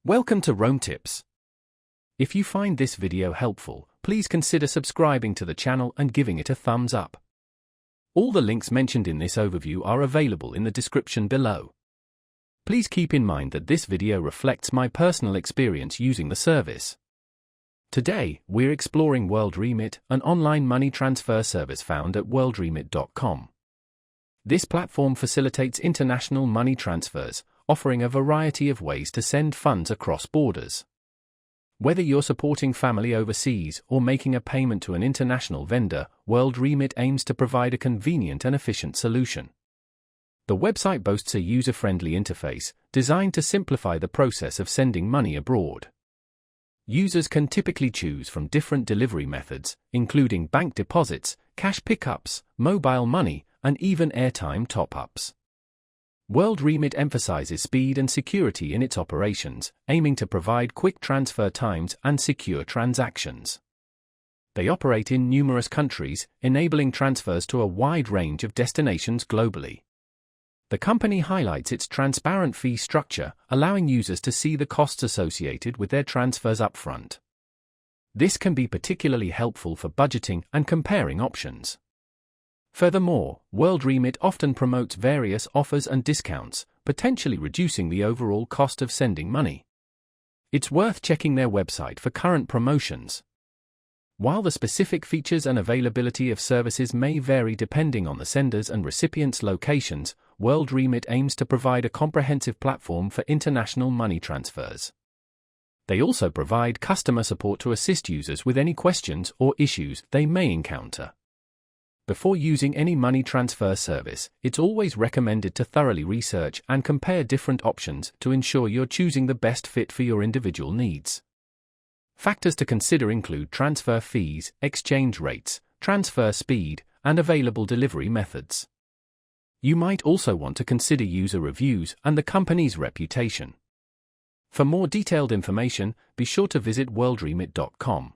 Welcome to Rome Tips. If you find this video helpful, please consider subscribing to the channel and giving it a thumbs up. All the links mentioned in this overview are available in the description below. Please keep in mind that this video reflects my personal experience using the service. Today, we're exploring Remit, an online money transfer service found at worldremit.com. This platform facilitates international money transfers, offering a variety of ways to send funds across borders. Whether you're supporting family overseas or making a payment to an international vendor, Remit aims to provide a convenient and efficient solution. The website boasts a user-friendly interface, designed to simplify the process of sending money abroad. Users can typically choose from different delivery methods, including bank deposits, cash pickups, mobile money, and even airtime top-ups. Remit emphasizes speed and security in its operations, aiming to provide quick transfer times and secure transactions. They operate in numerous countries, enabling transfers to a wide range of destinations globally. The company highlights its transparent fee structure, allowing users to see the costs associated with their transfers upfront. This can be particularly helpful for budgeting and comparing options. Furthermore, Remit often promotes various offers and discounts, potentially reducing the overall cost of sending money. It's worth checking their website for current promotions. While the specific features and availability of services may vary depending on the senders' and recipients' locations, Remit aims to provide a comprehensive platform for international money transfers. They also provide customer support to assist users with any questions or issues they may encounter. Before using any money transfer service, it's always recommended to thoroughly research and compare different options to ensure you're choosing the best fit for your individual needs. Factors to consider include transfer fees, exchange rates, transfer speed, and available delivery methods. You might also want to consider user reviews and the company's reputation. For more detailed information, be sure to visit worldremit.com.